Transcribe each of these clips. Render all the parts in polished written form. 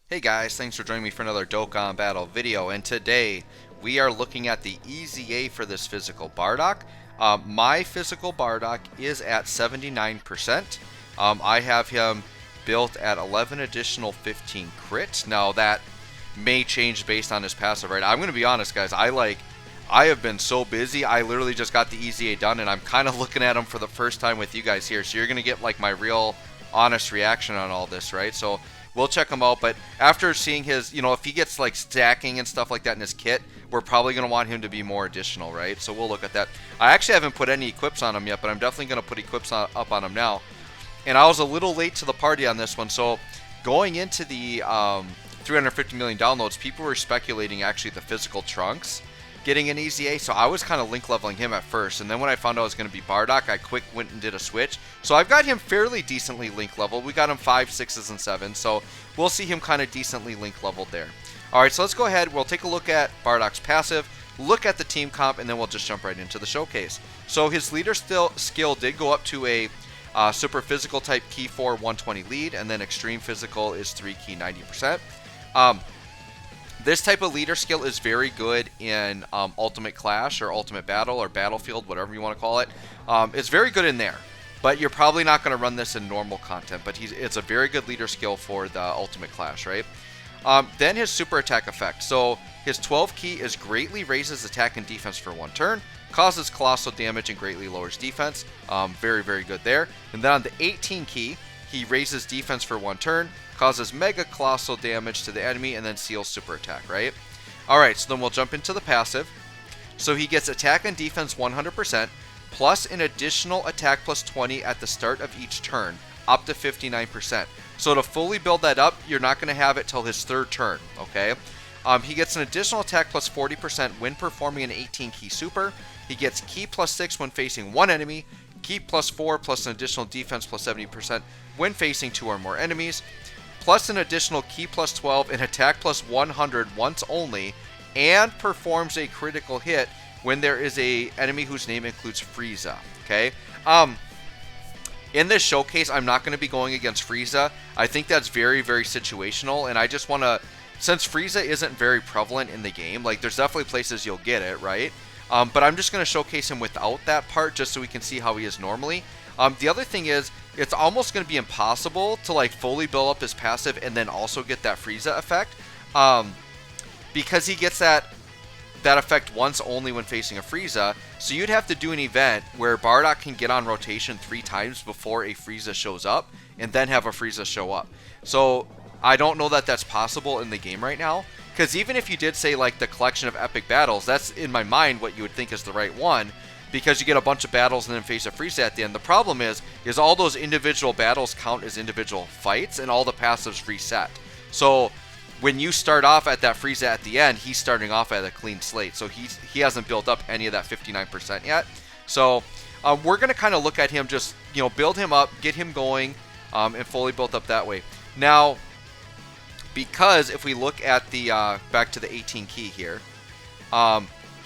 Hey guys, thanks for joining me for another Dokkan Battle video, and today we are looking at the EZA for this physical Bardock. My physical Bardock is at 79%. I have him built at 11 additional 15 crit. Now that may change based on his passive, right? I'm going to be honest guys, I have been so busy, I literally just got the EZA done and I'm kind of looking at him for the first time with you guys here, so you're going to get like my real honest reaction on all this, right? So we'll check him out, but after seeing his, if he gets like stacking and stuff like that in his kit, we're probably going to want him to be more additional, right? So we'll look at that. I actually haven't put any equips on him yet, but I'm definitely going to put equips up on him now. And I was a little late to the party on this one, so going into the 350 million downloads, people were speculating actually the physical Trunks getting an EZA, so I was kind of link leveling him at first, and then when I found out it was going to be Bardock, I quick went and did a switch. So I've got him fairly decently link leveled. We got him 5, 6s, and 7s, so we'll see him kind of decently link leveled there. Alright, so let's go ahead, we'll take a look at Bardock's passive, look at the team comp, and then we'll just jump right into the showcase. So his leader skill did go up to a super physical type key 4 120 lead, and then extreme physical is 3 key 90%. This type of leader skill is very good in Ultimate Clash or Ultimate Battle or Battlefield, whatever you want to call it. It's very good in there, but you're probably not going to run this in normal content, but it's a very good leader skill for the Ultimate Clash, right? Then his super attack effect. So his 12 key is greatly raises attack and defense for 1 turn, causes colossal damage and greatly lowers defense. Very, very good there. And then on the 18 key, he raises defense for 1 turn, causes mega colossal damage to the enemy, and then seals super attack, right? Alright, so then we'll jump into the passive. So he gets attack and defense 100%, plus an additional attack plus 20 at the start of each turn, up to 59%. So to fully build that up, you're not going to have it till his 3rd turn, okay? He gets an additional attack plus 40% when performing an 18 key super. He gets key plus 6 when facing 1 enemy, key plus 4 plus an additional defense plus 70% when facing 2 or more enemies, plus an additional key plus 12 and attack plus 100 once only, and performs a critical hit when there is a enemy whose name includes Frieza. Okay. In this showcase, I'm not going to be going against Frieza. I think that's very, very situational, and I just want to, since Frieza isn't very prevalent in the game, like there's definitely places you'll get it, right? But I'm just going to showcase him without that part just so we can see how he is normally. The other thing is, it's almost going to be impossible to like fully build up his passive and then also get that Frieza effect, because he gets that effect once only when facing a Frieza. So you'd have to do an event where Bardock can get on rotation 3 times before a Frieza shows up, and then have a Frieza show up. So I don't know that that's possible in the game right now, because even if you did say like the collection of epic battles, that's in my mind what you would think is the right one, because you get a bunch of battles and then face a Frieza at the end. The problem is all those individual battles count as individual fights, and all the passives reset. So when you start off at that Frieza at the end, he's starting off at a clean slate. So he hasn't built up any of that 59% yet. So we're going to kind of look at him, just build him up, get him going, and fully built up that way. Now, because if we look at the back to the 18 key here,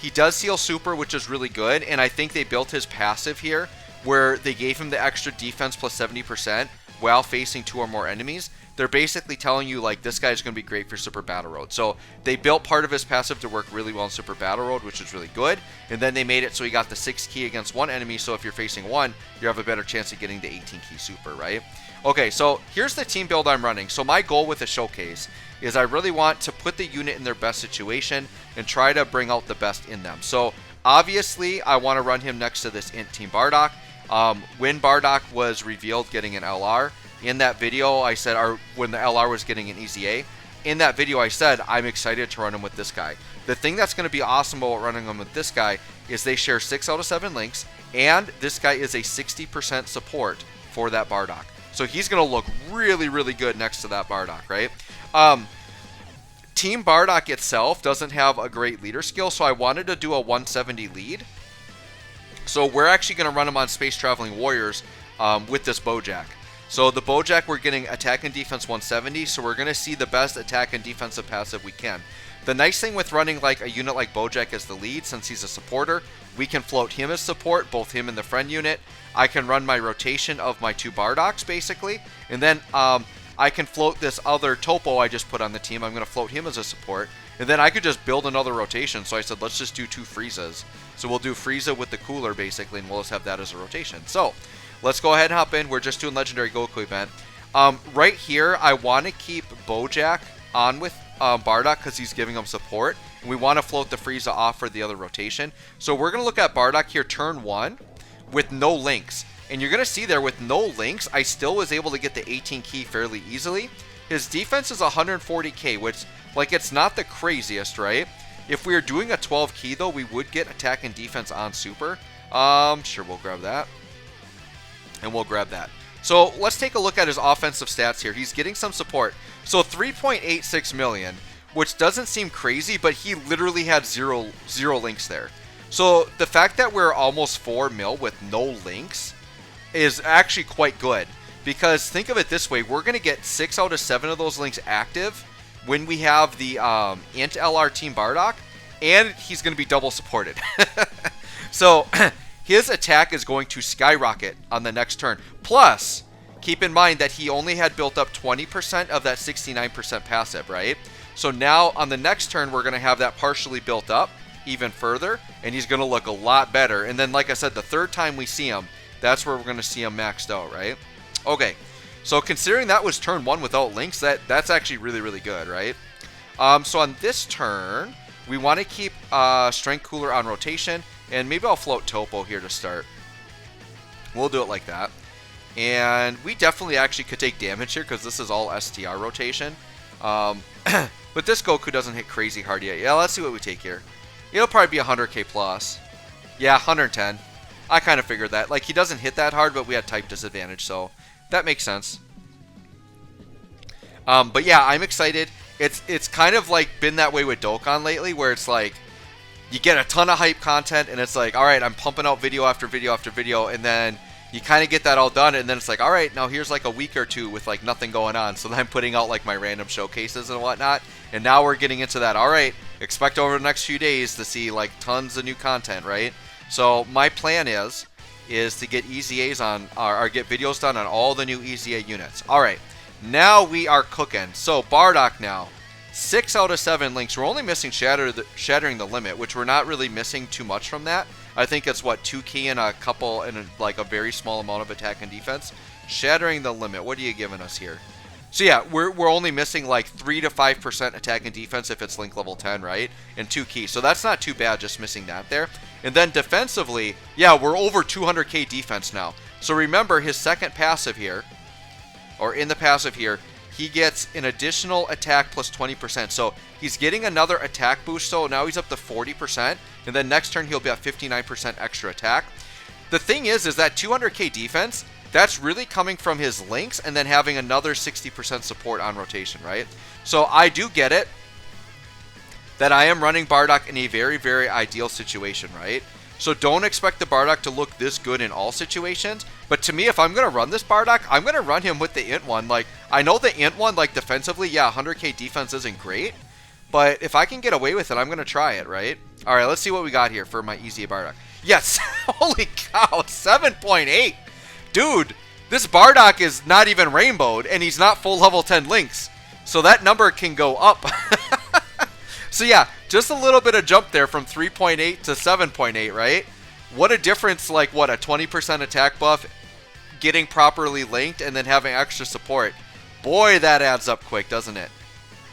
he does seal super, which is really good, and I think they built his passive here where they gave him the extra defense plus 70% while facing 2 or more enemies. They're basically telling you like this guy's going to be great for Super Battle Road. So they built part of his passive to work really well in Super Battle Road, which is really good, and then they made it so he got the 6 key against 1 enemy, so if you're facing 1, you have a better chance of getting the 18 key super, right? Okay, so here's the team build I'm running. So my goal with the showcase is I really want to put the unit in their best situation and try to bring out the best in them. So obviously I want to run him next to this Int Team Bardock. When Bardock was revealed getting an LR, in that video I said, or when the LR was getting an EZA, in that video I said I'm excited to run him with this guy. The thing that's going to be awesome about running him with this guy is they share 6 out of 7 links, and this guy is a 60% support for that Bardock. So he's going to look really, really good next to that Bardock, right? Team Bardock itself doesn't have a great leader skill, so I wanted to do a 170 lead. So we're actually going to run him on Space Traveling Warriors with this Bojack. So the Bojack, we're getting attack and defense 170, so we're going to see the best attack and defensive passive we can. The nice thing with running like a unit like Bojack as the lead, since he's a supporter, we can float him as support, both him and the friend unit. I can run my rotation of my 2 Bardocks, basically. And then I can float this other Topo I just put on the team. I'm going to float him as a support. And then I could just build another rotation. So I said, let's just do 2 Friezas. So we'll do Frieza with the cooler, basically, and we'll just have that as a rotation. So let's go ahead and hop in. We're just doing Legendary Goku event. Right here, I want to keep Bojack on with Bardock because he's giving him support. And we want to float the Frieza off for the other rotation. So we're going to look at Bardock here turn 1 with no links. And you're going to see there with no links, I still was able to get the 18 key fairly easily. His defense is 140k, which, like, it's not the craziest, right? If we were doing a 12 key, though, we would get attack and defense on super. Sure, we'll grab that. And we'll grab that. So let's take a look at his offensive stats here. He's getting some support. So 3.86 million, which doesn't seem crazy, but he literally had zero links there. So the fact that we're almost 4 mil with no links is actually quite good. Because think of it this way, we're going to get 6 out of 7 of those links active when we have the Int LR Team Bardock, and he's going to be double supported. So his attack is going to skyrocket on the next turn. Plus, keep in mind that he only had built up 20% of that 69% passive, right? So now on the next turn, we're going to have that partially built up even further, and he's going to look a lot better. And then, like I said, the third time we see him, that's where we're going to see him maxed out, right? Okay, so considering that was turn 1 without links, that's actually really, really good, right? So on this turn, we want to keep Strength Cooler on rotation, and maybe I'll float Topo here to start. We'll do it like that. And we definitely actually could take damage here because this is all STR rotation. But this Goku doesn't hit crazy hard yet. Yeah, let's see what we take here. It'll probably be 100k plus. Yeah, 110. I kind of figured that. Like, he doesn't hit that hard, but we had type disadvantage, so that makes sense. But yeah, I'm excited. It's kind of like been that way with Dokkan lately, where it's like you get a ton of hype content, and it's like, all right, I'm pumping out video after video after video, and then you kind of get that all done, and then it's like, all right, now here's like a week or two with like nothing going on. So then I'm putting out like my random showcases and whatnot, and now we're getting into that. All right, expect over the next few days to see like tons of new content, right? So my plan is to get EZAs on, or get videos done on all the new EZA units. All right, now we are cooking. So Bardock now, 6 out of 7 links. We're only missing Shattering the Limit, which we're not really missing too much from that. I think it's what, 2 key and a couple and like a very small amount of attack and defense. Shattering the Limit. What are you giving us here? So yeah, we're only missing like 3 to 5% attack and defense if it's link level 10, right? And 2 keys. So that's not too bad, just missing that there. And then defensively, yeah, we're over 200k defense now. So remember his second passive here, or in the passive here, he gets an additional attack plus 20%. So he's getting another attack boost. So now he's up to 40%. And then next turn he'll be at 59% extra attack. The thing is that 200k defense, that's really coming from his links and then having another 60% support on rotation, right? So I do get it that I am running Bardock in a very, very ideal situation, right? So don't expect the Bardock to look this good in all situations. But to me, if I'm going to run this Bardock, I'm going to run him with the Int one. Like, I know the Int one, like, defensively, yeah, 100k defense isn't great. But if I can get away with it, I'm going to try it, right? All right, let's see what we got here for my easy Bardock. Yes, holy cow, 7.8. Dude, this Bardock is not even rainbowed, and he's not full level 10 links. So that number can go up. So yeah, just a little bit of jump there from 3.8 to 7.8, right? What a difference, like, what, a 20% attack buff, getting properly linked, and then having extra support. Boy, that adds up quick, doesn't it?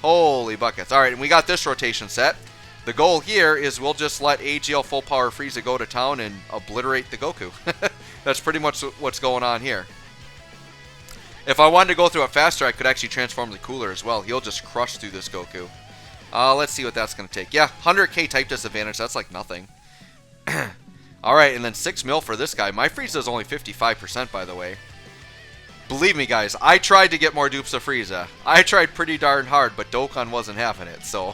Holy buckets. All right, and we got this rotation set. The goal here is we'll just let AGL Full Power Frieza go to town and obliterate the Goku. That's pretty much what's going on here. If I wanted to go through it faster, I could actually transform the Cooler as well. He'll just crush through this Goku. Let's see what that's going to take. Yeah, 100k type disadvantage. That's like nothing. Alright, and then 6 mil for this guy. My Frieza is only 55%, by the way. Believe me, guys, I tried to get more dupes of Frieza. I tried pretty darn hard, but Dokkan wasn't having it. So,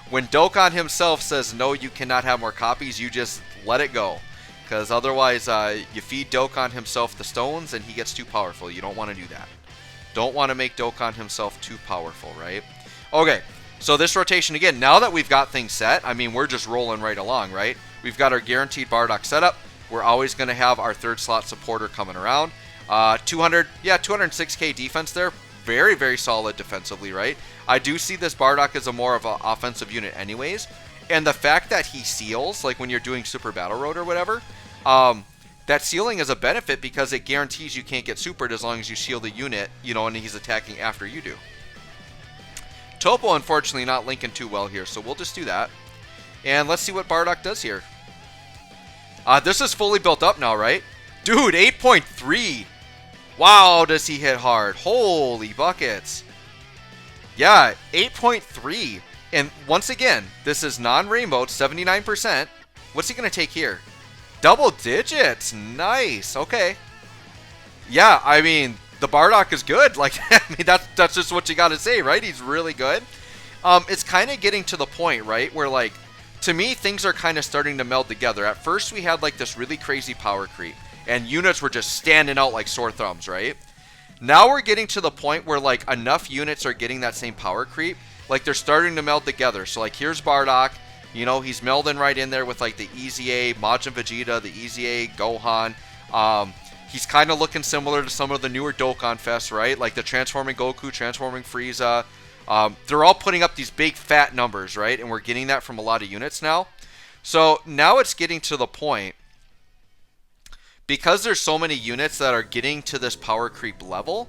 when Dokkan himself says, no, you cannot have more copies, you just let it go. Because otherwise, you feed Dokkan himself the stones, and he gets too powerful. You don't want to do that. Don't want to make Dokkan himself too powerful, right? Okay. So this rotation, again, now that we've got things set, I mean, we're just rolling right along, right? We've got our guaranteed Bardock setup. We're always going to have our third slot supporter coming around. 206k defense there. very, very solid defensively, right? I do see this Bardock as a more of an offensive unit anyways. And the fact that he seals, like when you're doing Super Battle Road or whatever, that sealing is a benefit because it guarantees you can't get supered as long as you seal the unit, you know, and he's attacking after you do. Topo, unfortunately, not linking too well here, so we'll just do that. And let's see what Bardock does here. This is fully built up now, right? Dude, 8.3. Wow, does he hit hard. Holy buckets. Yeah, 8.3. And once again, this is non-rainbow, 79%. What's he going to take here? Double digits. Nice. Okay. Yeah, I mean, the Bardock is good. Like, I mean, that's just what you got to say, right? He's really good. It's kind of getting to the point, right, where, like, to me, things are kind of starting to meld together. At first, we had, like, this really crazy power creep, and units were just standing out like sore thumbs, right? Now we're getting to the point where, like, enough units are getting that same power creep. Like, they're starting to meld together. So, like, here's Bardock. You know, he's melding right in there with, like, the EZA, Majin Vegeta, the EZA, Gohan. He's kind of looking similar to some of the newer Dokkan Fests, right? Like, the Transforming Goku, Transforming Frieza. They're all putting up these big, fat numbers, right? And we're getting that from a lot of units now. So, now it's getting to the point, because there's so many units that are getting to this power creep level,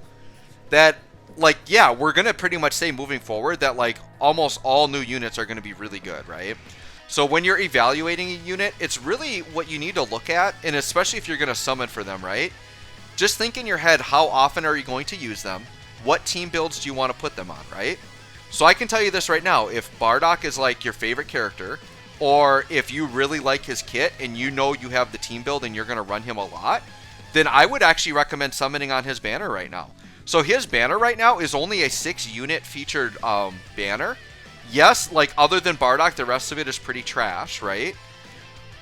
that, like, yeah, we're going to pretty much say moving forward that, like, almost all new units are going to be really good, right? So when you're evaluating a unit, it's really what you need to look at, and especially if you're going to summon for them, right? Just think in your head, how often are you going to use them? What team builds do you want to put them on, right? So I can tell you this right now, if Bardock is, like, your favorite character, or if you really like his kit and you know you have the team build and you're going to run him a lot, then I would actually recommend summoning on his banner right now. So his banner right now is only a 6-unit featured banner. Yes, like, other than Bardock, the rest of it is pretty trash, right?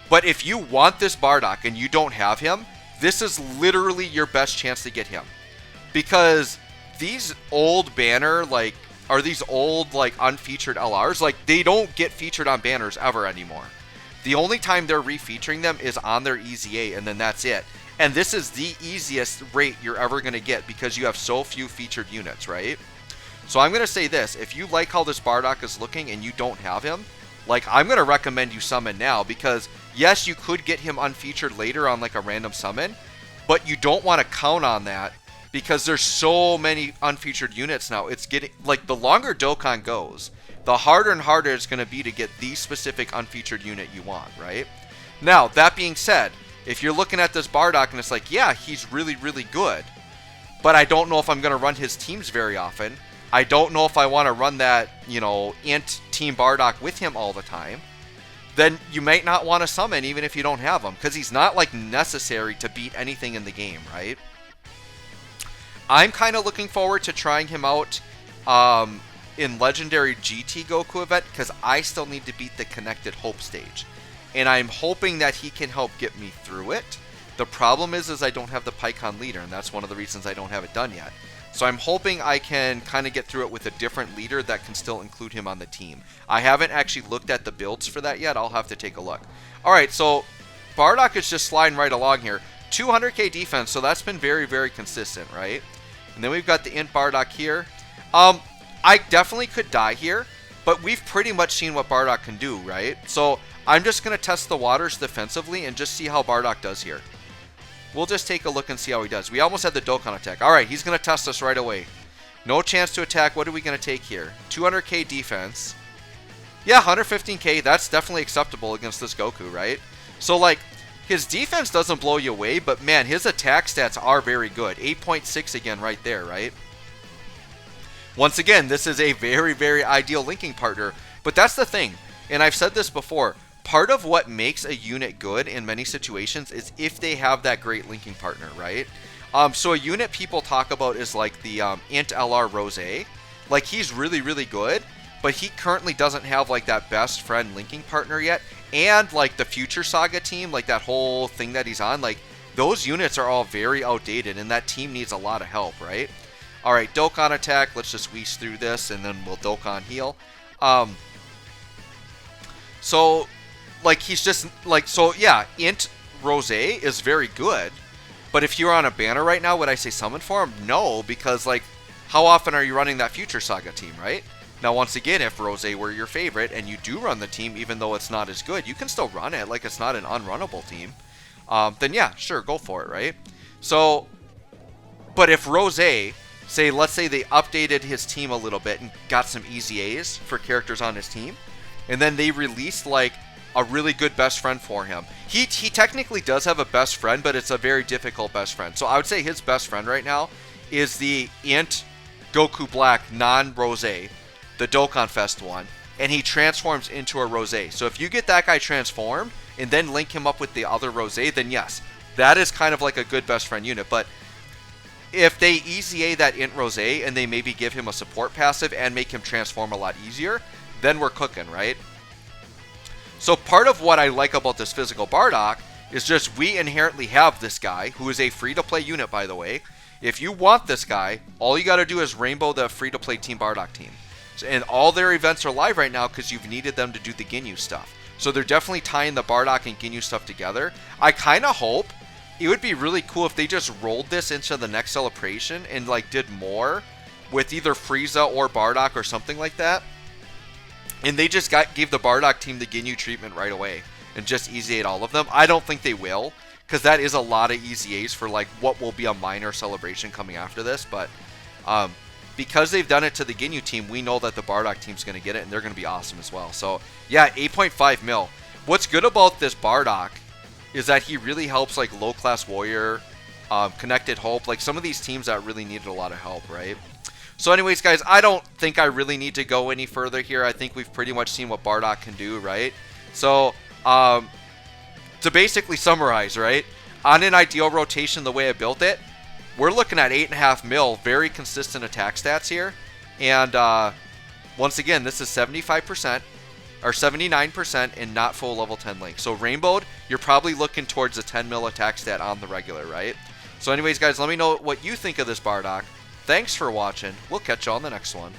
But if you want this Bardock and you don't have him, this is literally your best chance to get him. Because these old banner, like, are these old, like, unfeatured LRs, like, they don't get featured on banners ever anymore. The only time they're refeaturing them is on their EZA, and then that's it. And this is the easiest rate you're ever going to get because you have so few featured units, right? So I'm going to say this. If you like how this Bardock is looking and you don't have him, like, I'm going to recommend you summon now because, yes, you could get him unfeatured later on, like, a random summon, but you don't want to count on that because there's so many unfeatured units now. It's getting, like, the longer Dokkan goes, the harder and harder it's going to be to get the specific unfeatured unit you want, right? Now, that being said, if you're looking at this Bardock and it's like, yeah, he's really, really good, but I don't know if I'm going to run his teams very often. I don't know if I want to run that, you know, Int Team Bardock with him all the time. Then you might not want to summon even if you don't have him, because he's not, like, necessary to beat anything in the game, right? I'm kind of looking forward to trying him out in Legendary GT Goku event, because I still need to beat the Connected Hope stage. And I'm hoping that he can help get me through it. The problem is I don't have the PyCon leader, and that's one of the reasons I don't have it done yet. So I'm hoping I can kind of get through it with a different leader that can still include him on the team. I haven't actually looked at the builds for that yet. I'll have to take a look. Alright, so Bardock is just sliding right along here. 200k defense, so that's been very, very consistent, right? And then we've got the Int Bardock here. I definitely could die here, but we've pretty much seen what Bardock can do, right? So I'm just going to test the waters defensively and just see how Bardock does here. We'll just take a look and see how he does. We almost had the Dokkan attack. Alright, he's going to test us right away. No chance to attack. What are we going to take here? 200k defense. Yeah, 115k. That's definitely acceptable against this Goku, right? So, like, his defense doesn't blow you away, but, man, his attack stats are very good. 8.6 again right there, right? Once again, this is a very, very ideal linking partner. But that's the thing, and I've said this before. Part of what makes a unit good in many situations is if they have that great linking partner, right? So a unit people talk about is like the Int LR Rose. Like, he's really, really good, but he currently doesn't have, like, that best friend linking partner yet. And, like, the Future Saga team, like, that whole thing that he's on, like, those units are all very outdated, and that team needs a lot of help, right? Alright, Dokkan attack. Let's just wheeze through this, and then we'll Dokkan heal. So, like, he's just, like, so, yeah, Int Rose is very good, but if you're on a banner right now, would I say summon for him? No, because, like, how often are you running that Future Saga team, right? Now, once again, if Rose were your favorite and you do run the team, even though it's not as good, you can still run it. Like, it's not an unrunnable team. Then yeah, sure, go for it, right? So, but if Rose, say, let's say they updated his team a little bit and got some easy A's for characters on his team, and then they released like a really good best friend for him. He technically does have a best friend, but it's a very difficult best friend. So I would say his best friend right now is the Int Goku Black non-Rose, the Dokkan Fest one, and he transforms into a Rose. So if you get that guy transformed and then link him up with the other Rose, then yes, that is kind of like a good best friend unit. But if they easy A that Int Rose and they maybe give him a support passive and make him transform a lot easier, then we're cooking, right? So part of what I like about this physical Bardock is just we inherently have this guy, who is a free-to-play unit, by the way. If you want this guy, all you got to do is rainbow the free-to-play Team Bardock team. And all their events are live right now because you've needed them to do the Ginyu stuff. So they're definitely tying the Bardock and Ginyu stuff together. I kind of hope it would be really cool if they just rolled this into the next celebration and like did more with either Frieza or Bardock or something like that. And they just gave the Bardock team the Ginyu treatment right away and just easy ate all of them. I don't think they will, because that is a lot of easy A's for like what will be a minor celebration coming after this. But because they've done it to the Ginyu team, we know that the Bardock team's going to get it, and they're going to be awesome as well. So yeah, 8.5 mil. What's good about this Bardock is that he really helps like low class warrior, Connected Hope, like some of these teams that really needed a lot of help, right? So anyways, guys, I don't think I really need to go any further here. I think we've pretty much seen what Bardock can do, right? So to basically summarize, right, on an ideal rotation the way I built it, we're looking at 8.5 mil, very consistent attack stats here. And once again, this is 75% or 79% and not full level 10 link. So rainbowed, you're probably looking towards a 10 mil attack stat on the regular, right? So anyways, guys, let me know what you think of this Bardock. Thanks for watching. We'll catch you on the next one.